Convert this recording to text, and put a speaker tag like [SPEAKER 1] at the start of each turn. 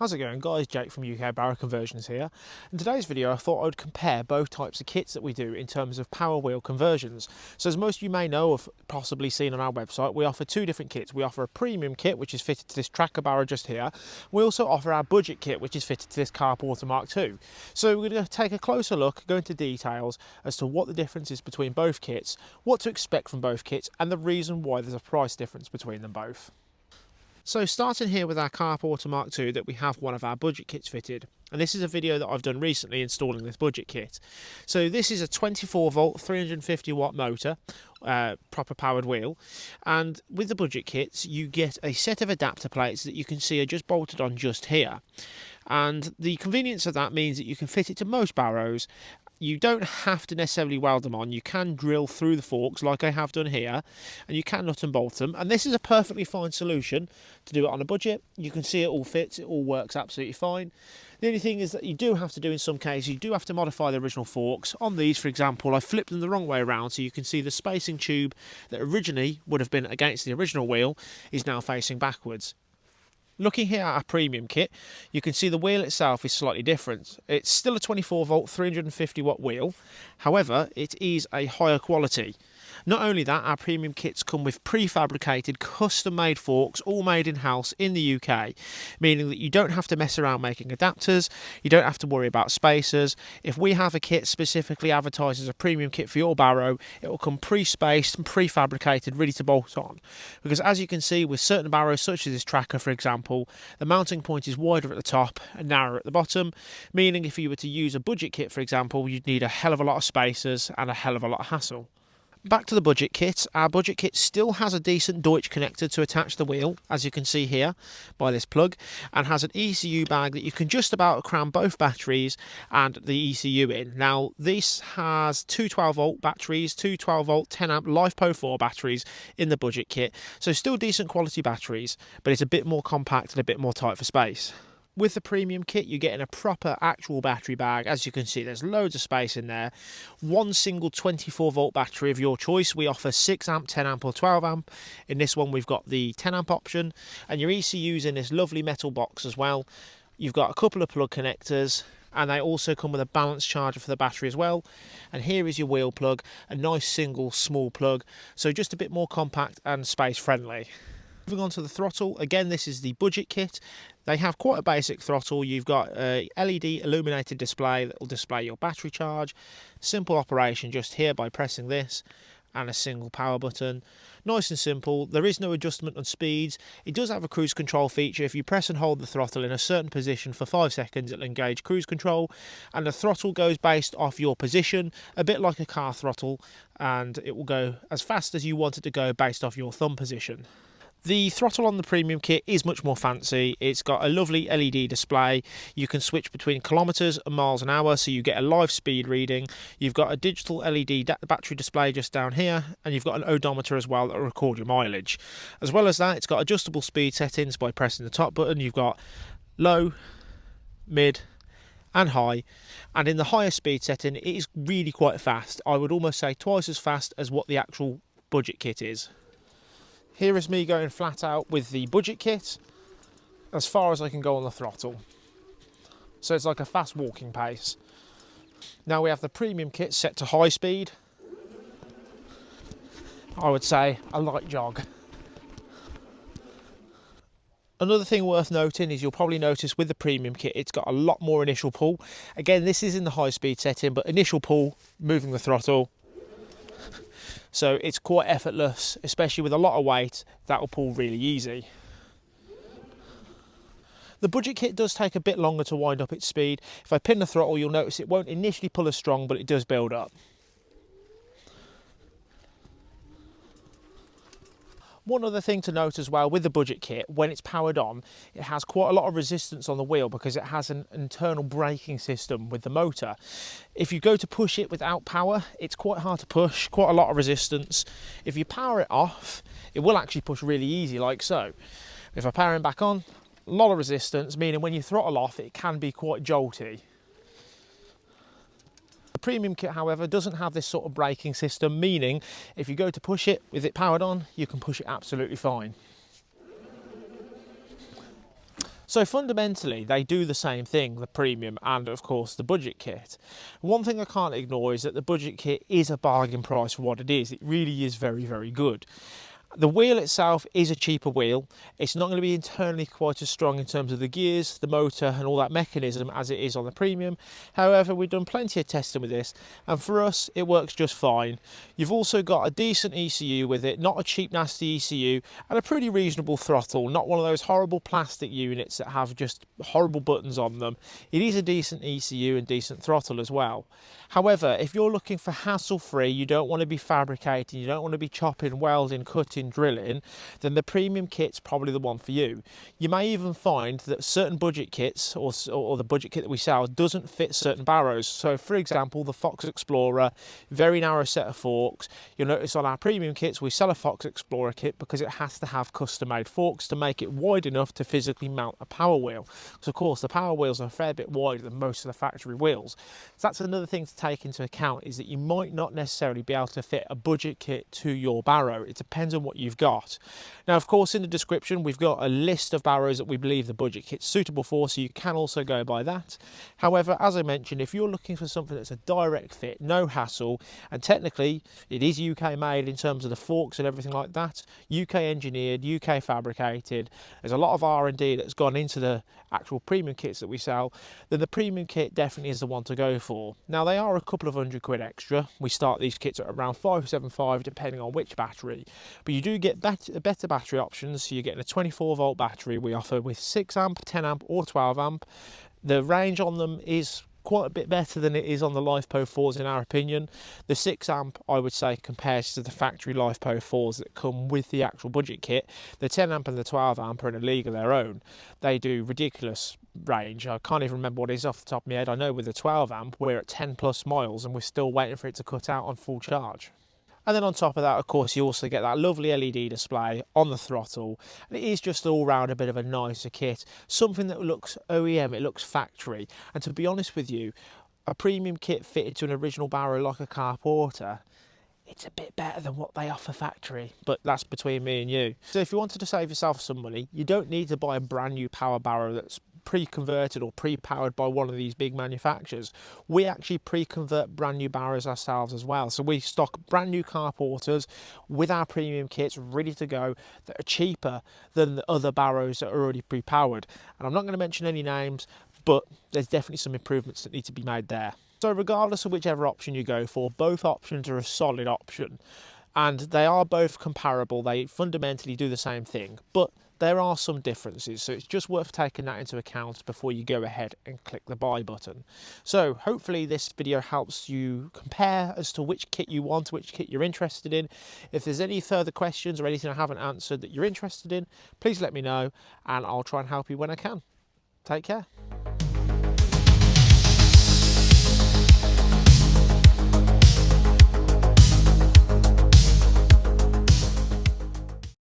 [SPEAKER 1] How's it going, guys? Jake from UK Barrow Conversions here. In today's video I thought I would compare both types of kits that we do in terms of power wheel conversions. So as most of you may know or possibly seen on our website, we offer two different kits. We offer a premium kit which is fitted to this tracker barrow just here. We also offer our budget kit which is fitted to this Carporter Mark II. So we're going to take a closer look, go into details as to what the difference is between both kits, what to expect from both kits and the reason why there's a price difference between them both. So starting here with our Carporter Mark II, that we have one of our budget kits fitted, and this is a video that I've done recently installing this budget kit. So this is a 24 volt 350 watt motor, proper powered wheel, and with the budget kits you get a set of adapter plates that you can see are just bolted on just here, and the convenience of that means that you can fit it to most barrows. You don't have to necessarily weld them on, you can drill through the forks like I have done here, and you can nut and bolt them, and this is a perfectly fine solution to do it on a budget. You can see it all fits, it all works absolutely fine. The only thing is that you do have to do in some cases, you do have to modify the original forks. On these, for example, I flipped them the wrong way around, so you can see the spacing tube that originally would have been against the original wheel is now facing backwards. Looking here at our premium kit, you can see the wheel itself is slightly different. It's still a 24 volt 350 watt wheel, however it is a higher quality. Not only that, our premium kits come with prefabricated custom made forks, all made in-house in the UK, meaning that you don't have to mess around making adapters, you don't have to worry about spacers. If we have a kit specifically advertised as a premium kit for your barrow, it will come pre-spaced and prefabricated, ready to bolt on. Because as you can see with certain barrows such as this tracker for example, the mounting point is wider at the top and narrower at the bottom, meaning if you were to use a budget kit for example, you'd need a hell of a lot of spacers and a hell of a lot of hassle. Back to the budget kit, our budget kit still has a decent Deutsch connector to attach the wheel, as you can see here by this plug, and has an ECU bag that you can just about cram both batteries and the ECU in. Now this has two 12 volt batteries, two 12 volt 10 amp LiFePO 4 batteries in the budget kit, so still decent quality batteries, but it's a bit more compact and a bit more tight for space. With the premium kit, you're getting a proper actual battery bag. As you can see, there's loads of space in there. One single 24 volt battery of your choice. We offer 6 amp, 10 amp or 12 amp. In this one, we've got the 10 amp option. And your ECU's in this lovely metal box as well. You've got a couple of plug connectors, and they also come with a balance charger for the battery as well. And here is your wheel plug, a nice single small plug. So just a bit more compact and space friendly. Moving on to the throttle, again this is the budget kit. They have quite a basic throttle. You've got a LED illuminated display that will display your battery charge. Simple operation just here by pressing this and a single power button. Nice and simple. There is no adjustment on speeds. It does have a cruise control feature. If you press and hold the throttle in a certain position for 5 seconds, it'll engage cruise control, and the throttle goes based off your position, a bit like a car throttle, and it will go as fast as you want it to go based off your thumb position. The throttle on the premium kit is much more fancy. It's got a lovely LED display. You can switch between kilometres and miles an hour, so you get a live speed reading. You've got a digital LED battery display just down here, and you've got an odometer as well that will record your mileage. As well as that, it's got adjustable speed settings by pressing the top button. You've got low, mid and high, and in the higher speed setting it is really quite fast. I would almost say twice as fast as what the actual budget kit is. Here is me going flat out with the budget kit as far as I can go on the throttle. So it's like a fast walking pace. Now we have the premium kit set to high speed. I would say a light jog. Another thing worth noting is you'll probably notice with the premium kit it's got a lot more initial pull. Again, this is in the high speed setting, but initial pull, moving the throttle. So it's quite effortless, especially with a lot of weight, that will pull really easy. The budget kit does take a bit longer to wind up its speed. If I pin the throttle, you'll notice it won't initially pull as strong, but it does build up. One other thing to note as well with the budget kit, when it's powered on, it has quite a lot of resistance on the wheel because it has an internal braking system with the motor. If you go to push it without power, it's quite hard to push, quite a lot of resistance. If you power it off, it will actually push really easy like so. If I power it back on, a lot of resistance, meaning when you throttle off, it can be quite jolty. The premium kit, however, doesn't have this sort of braking system, meaning if you go to push it with it powered on, you can push it absolutely fine. So fundamentally, they do the same thing, the premium and of course the budget kit. One thing I can't ignore is that the budget kit is a bargain price for what it is. It really is very, very good. The wheel itself is a cheaper wheel. It's not going to be internally quite as strong in terms of the gears, the motor and all that mechanism as it is on the premium. However, we've done plenty of testing with this and for us it works just fine. You've also got a decent ECU with it, not a cheap nasty ECU, and a pretty reasonable throttle, not one of those horrible plastic units that have just horrible buttons on them. It is a decent ECU and decent throttle as well. However, if you're looking for hassle-free, you don't want to be fabricating, you don't want to be chopping, welding, cutting, drilling, then the premium kit's probably the one for you. You may even find that certain budget kits or the budget kit that we sell doesn't fit certain barrows. So for example, the Fox Explorer, very narrow set of forks. You'll notice on our premium kits we sell a Fox Explorer kit because it has to have custom made forks to make it wide enough to physically mount a power wheel. So of course the power wheels are a fair bit wider than most of the factory wheels. So that's another thing to take into account, is that you might not necessarily be able to fit a budget kit to your barrow. It depends on what you've got. Now of course in the description we've got a list of barrows that we believe the budget kit's suitable for, so you can also go by that. However, as I mentioned, if you're looking for something that's a direct fit, no hassle, and technically it is UK made in terms of the forks and everything like that, UK engineered, UK fabricated, there's a lot of R&D that's gone into the actual premium kits that we sell, then the premium kit definitely is the one to go for. Now they are a couple of £100 extra. We start these kits at around 575 depending on which battery, but you do get better battery options. So you're getting a 24-volt battery we offer with 6 amp, 10 amp or 12 amp. The range on them is quite a bit better than it is on the LifePo 4s in our opinion. The 6 amp I would say compares to the factory LifePo 4s that come with the actual budget kit. The 10 amp and the 12 amp are in a league of their own. They do ridiculous range. I can't even remember what it is off the top of my head. I know with the 12 amp we're at 10 plus miles and we're still waiting for it to cut out on full charge. And then on top of that, of course, you also get that lovely LED display on the throttle. And it is just all round a bit of a nicer kit. Something that looks OEM, it looks factory. And to be honest with you, a premium kit fitted to an original barrow like a Car Porter, it's a bit better than what they offer factory, but that's between me and you. So if you wanted to save yourself some money, you don't need to buy a brand new power barrow that's pre-converted or pre-powered by one of these big manufacturers. We actually pre-convert brand new barrows ourselves as well. So we stock brand new Car Porters with our premium kits ready to go that are cheaper than the other barrows that are already pre-powered. And I'm not going to mention any names, but there's definitely some improvements that need to be made there. So regardless of whichever option you go for, both options are a solid option. And they are both comparable. They fundamentally do the same thing, but there are some differences, so it's just worth taking that into account before you go ahead and click the buy button. So hopefully this video helps you compare as to which kit you want, which kit you're interested in. If there's any further questions or anything I haven't answered that you're interested in, please let me know and I'll try and help you when I can. Take care.